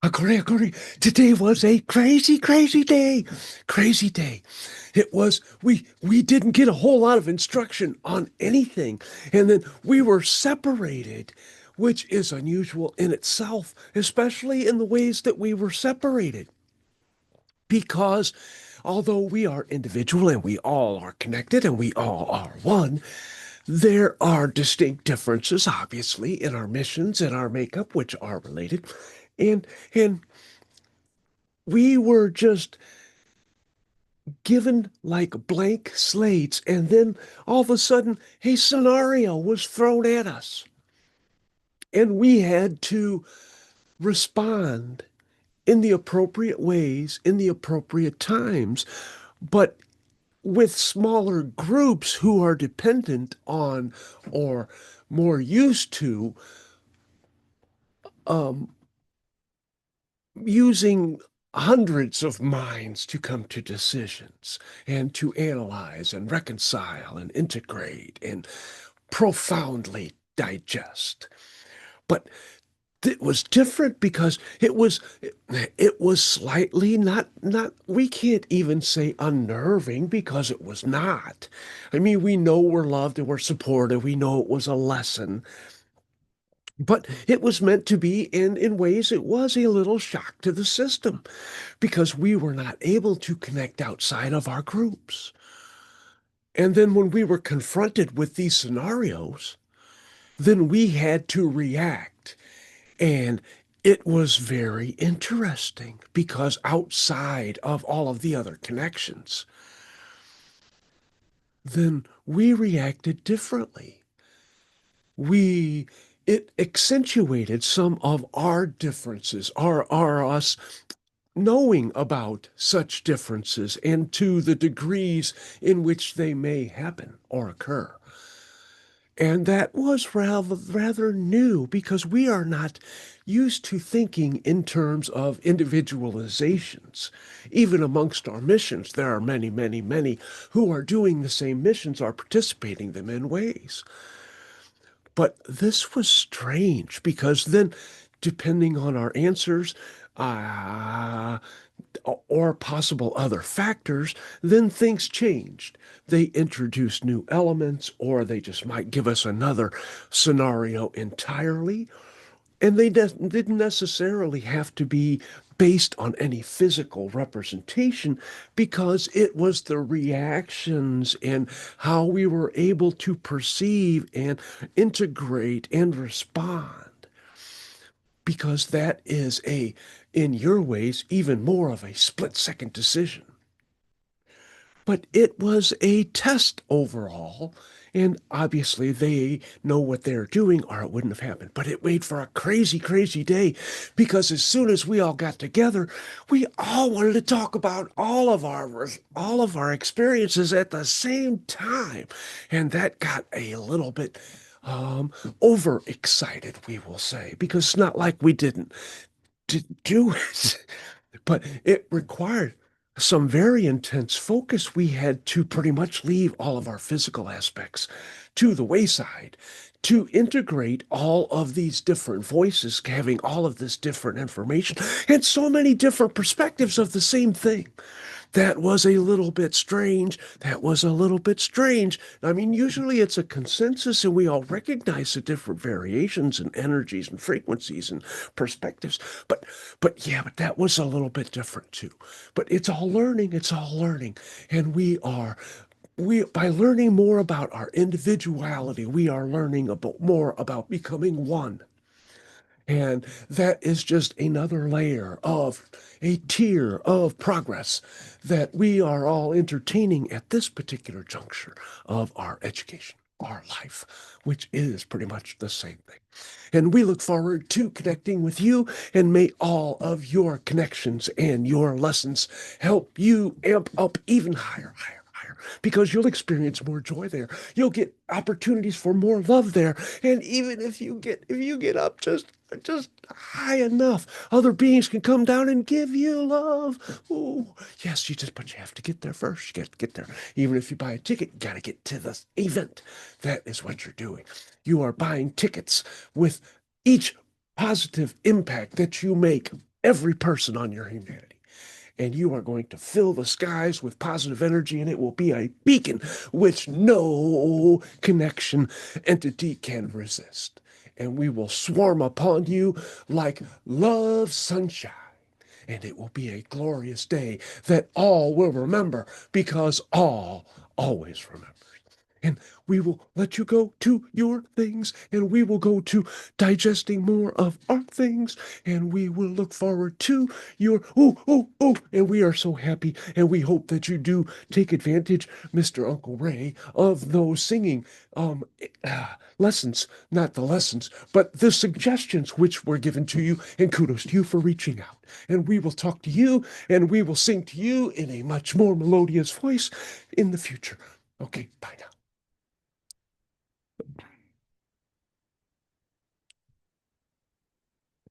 Agree. Today was a crazy, crazy day. Crazy day. We didn't get a whole lot of instruction on anything. And then we were separated, which is unusual in itself, especially in the ways that we were separated. Because although we are individual and we all are connected and we all are one, there are distinct differences, obviously, in our missions and our makeup, which are related. And we were just given like blank slates, and then all of a sudden a scenario was thrown at us, and we had to respond in the appropriate ways, in the appropriate times, but with smaller groups who are dependent on or more used to um, using hundreds of minds to come to decisions and to analyze and reconcile and integrate and profoundly digest. But it was different because it was slightly not we can't even say unnerving because it was not. I mean, we know we're loved and we're supported. We know it was a lesson, but it was meant to be, and in ways it was a little shock to the system because we were not able to connect outside of our groups. And then when we were confronted with these scenarios, then we had to react. And it was very interesting because outside of all of the other connections, then we reacted differently. We It accentuated some of our differences, our us knowing about such differences and to the degrees in which they may happen or occur. And that was rather new because we are not used to thinking in terms of individualizations. Even amongst our missions, there are many, many, many who are doing the same missions, are participating them in ways. But this was strange because then, depending on our answers, uh, or possible other factors, then things changed. They introduced new elements, or they just might give us another scenario entirely. And they didn't necessarily have to be based on any physical representation because it was the reactions and how we were able to perceive and integrate and respond, because that is in your ways, even more of a split second decision. But it was a test overall. And obviously, they know what they're doing, or it wouldn't have happened. But it made for a crazy, crazy day because as soon as we all got together, we all wanted to talk about all of our experiences at the same time, and that got a little bit overexcited, we will say, because it's not like we didn't do it, but it required some very intense focus. We had to pretty much leave all of our physical aspects to the wayside to integrate all of these different voices, having all of this different information and so many different perspectives of the same thing. That was a little bit strange. That was a little bit strange. I mean, usually it's a consensus and we all recognize the different variations and energies and frequencies and perspectives. But that was a little bit different too. But it's all learning. And we by learning more about our individuality, we are learning about more about becoming one. And that is just another layer of a tier of progress that we are all entertaining at this particular juncture of our education, our life, which is pretty much the same thing. And we look forward to connecting with you, and may all of your connections and your lessons help you amp up even higher, higher, higher, because you'll experience more joy there. You'll get opportunities for more love there. And even if you get up just high enough, other beings can come down and give you love. Ooh, yes, but you have to get there first. You got to get there. Even if you buy a ticket, you got to get to the event. That is what you're doing. You are buying tickets with each positive impact that you make every person on your humanity. And you are going to fill the skies with positive energy, and it will be a beacon which no connection entity can resist. And we will swarm upon you like love sunshine. And it will be a glorious day that all will remember, because all always remember. And we will let you go to your things, and we will go to digesting more of our things, and we will look forward to your and we are so happy, and we hope that you do take advantage, Mr. Uncle Ray, of those singing lessons, not the lessons, but the suggestions which were given to you, and kudos to you for reaching out. And we will talk to you, and we will sing to you in a much more melodious voice in the future. Okay, bye now.